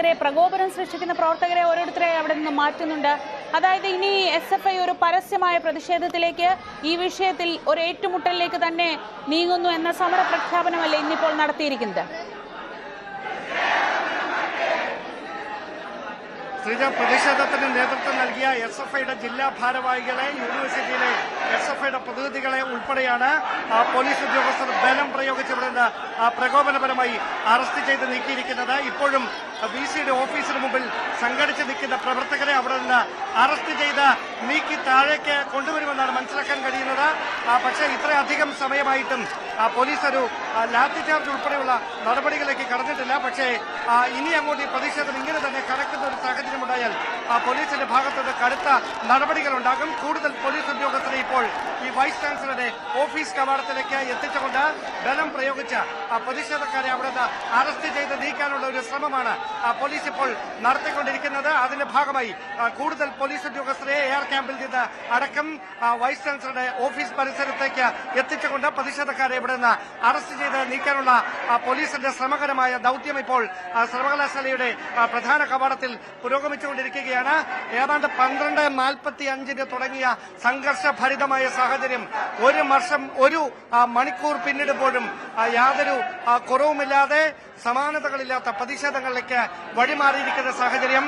പ്രവർത്തകരെ, പ്രകോപനം സൃഷ്ടിക്കുന്ന പ്രവർത്തകരെ ഓരോരുത്തരെ അവിടെ നിന്ന് മാറ്റുന്നുണ്ട്. അതായത് ഇനി SFI ഒരു പരസ്യമായ പ്രതിഷേധത്തിലേക്ക്, ഈ വിഷയത്തിൽ ഒരു ഏറ്റുമുട്ടലിലേക്ക് തന്നെ നീങ്ങുന്നു എന്ന സമര പ്രഖ്യാപനമല്ലേ ഇന്നിപ്പോൾ നടത്തിയിരിക്കുന്നത്? ശ്രീജ, പ്രതിഷേധത്തിന് നേതൃത്വം നൽകിയ SFIയുടെ ജില്ലാ ഭാരവാഹികളെ, യൂണിവേഴ്സിറ്റിയിലെ SFIയുടെ പ്രതിനിധികളെ ഉൾപ്പെടെയാണ് പോലീസ് ഉദ്യോഗസ്ഥർ ബലം പ്രയോഗിച്ച് ഇവിടെ നിന്ന് പ്രകോപനപരമായി അറസ്റ്റ് ചെയ്ത് നീക്കിയിരിക്കുന്നത്. ഇപ്പോഴും VCയുടെ ഓഫീസിന് മുമ്പിൽ സംഘടിച്ച് നിൽക്കുന്ന പ്രവർത്തകരെ അവിടെ നിന്ന് അറസ്റ്റ് ചെയ്ത് നീക്കി താഴേക്ക് കൊണ്ടുവരുമെന്നാണ് മനസ്സിലാക്കാൻ കഴിയുന്നത്. പക്ഷേ ഇത്രയധികം സമയമായിട്ടും പോലീസ് ഒരു ലാത്തി ചാർജ് ഉൾപ്പെടെയുള്ള നടപടികളിലേക്ക് കടന്നിട്ടില്ല. പക്ഷേ ഇനി അങ്ങോട്ട് ഈ പ്രതിഷേധം ഇങ്ങനെ തന്നെ കടക്കുന്ന ഒരു സാഹചര്യം ഉണ്ടായാൽ പോലീസിന്റെ ഭാഗത്തുനിന്ന് കടുത്ത നടപടികളുണ്ടാകും. കൂടുതൽ പോലീസ് ഉദ്യോഗസ്ഥരെ ഇപ്പോൾ ഈ വൈസ് ചാൻസലറുടെ ഓഫീസ് കവാടത്തിലേക്ക് എത്തിച്ചുകൊണ്ട് ബലം പ്രയോഗിച്ച് പ്രതിഷേധക്കാരെ അവിടെ നിന്ന് അറസ്റ്റ് ചെയ്ത് നീക്കാനുള്ള ഒരു ശ്രമമാണ് പോലീസ് ഇപ്പോൾ നടത്തിക്കൊണ്ടിരിക്കുന്നത്. അതിന്റെ ഭാഗമായി കൂടുതൽ പോലീസ് ഉദ്യോഗസ്ഥരെ എയർ ക്യാമ്പിൽ നിന്ന് അടക്കം വൈസ് ചാൻസലറുടെ ഓഫീസ് പരിസരത്തേക്ക് എത്തിച്ചുകൊണ്ട് പ്രതിഷേധക്കാരെ ഇവിടെ നിന്ന് അറസ്റ്റ് ചെയ്ത് നീക്കാനുള്ള പോലീസിന്റെ ശ്രമകരമായ ദൌത്യം ഇപ്പോൾ സർവകലാശാലയുടെ പ്രധാന കവാടത്തിൽ പുരോഗമിച്ചുകൊണ്ടിരിക്കുകയാണ്. ഏതാണ്ട് 12:45 തുടങ്ങിയ സംഘർഷഭരിതമായ സാഹചര്യം ഒരു മണിക്കൂർ പിന്നിടുമ്പോഴും യാതൊരു കുറവുമില്ലാതെ സമാനതകളില്ലാത്ത പ്രതിഷേധങ്ങളിലേക്ക് വഴിമാറിയിരിക്കുന്ന സാഹചര്യം.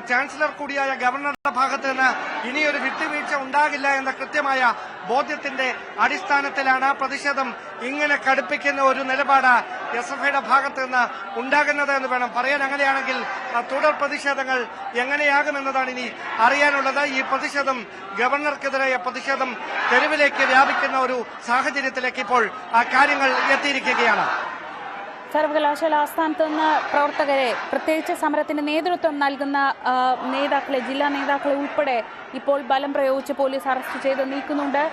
ചാൻസലർ കൂടിയായ ഗവർണറുടെ ഭാഗത്ത് നിന്ന് ഇനിയൊരു വിട്ടുവീഴ്ച ഉണ്ടാകില്ല എന്ന കൃത്യമായ ബോധ്യത്തിന്റെ അടിസ്ഥാനത്തിലാണ് പ്രതിഷേധം ഇങ്ങനെ കടുപ്പിക്കുന്ന ഒരു നിലപാട് SFIയുടെ ഭാഗത്ത് നിന്ന് ഉണ്ടാകുന്നത് എന്ന് വേണം പറയാൻ. അങ്ങനെയാണെങ്കിൽ തുടർ പ്രതിഷേധങ്ങൾ എങ്ങനെയാകുമെന്നതാണ് ഇനി അറിയാനുള്ളത്. ഈ പ്രതിഷേധം, ഗവർണർക്കെതിരായ പ്രതിഷേധം തെരുവിലേക്ക് വ്യാപിക്കുന്ന ഒരു സാഹചര്യത്തിലേക്ക് ഇപ്പോൾ കാര്യങ്ങൾ എത്തിയിരിക്കുകയാണ്. സർവകലാശാല ആസ്ഥാനത്ത് നിന്ന് പ്രവർത്തകരെ, പ്രത്യേകിച്ച് സമരത്തിന് നേതൃത്വം നൽകുന്ന നേതാക്കളെ, ജില്ലാ നേതാക്കളെ ഉൾപ്പെടെ ഇപ്പോൾ ബലം പ്രയോഗിച്ച് പോലീസ് അറസ്റ്റ് ചെയ്ത് നീക്കുന്നുണ്ട്.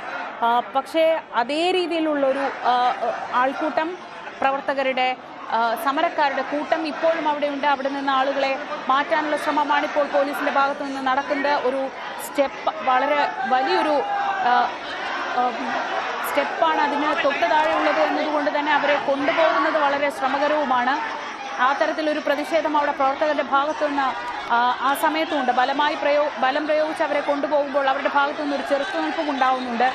പക്ഷേ അതേ രീതിയിലുള്ളൊരു ആൾക്കൂട്ടം, പ്രവർത്തകരുടെ, സമരക്കാരുടെ കൂട്ടം ഇപ്പോഴും അവിടെയുണ്ട്. അവിടെ നിന്ന് ആളുകളെ മാറ്റാനുള്ള ശ്രമമാണ് ഇപ്പോൾ പോലീസിന്റെ ഭാഗത്തു നിന്ന് നടക്കുന്നത്. ഒരു സ്റ്റെപ്പ്, വളരെ വലിയൊരു സ്റ്റെപ്പാണ് അതിന് തൊട്ട് താഴെയുള്ളത് എന്നതുകൊണ്ട് തന്നെ അവരെ കൊണ്ടുപോകുന്നത് വളരെ ശ്രമകരവുമാണ്. ആ തരത്തിലൊരു പ്രതിഷേധം അവിടെ പ്രവർത്തകരുടെ ഭാഗത്തു നിന്ന് ആ സമയത്തുണ്ട്. ബലം പ്രയോഗിച്ച് അവരെ കൊണ്ടുപോകുമ്പോൾ അവരുടെ ഭാഗത്തു നിന്നൊരു ചെറുത്തുനിൽപ്പും ഉണ്ടാവുന്നുണ്ട്.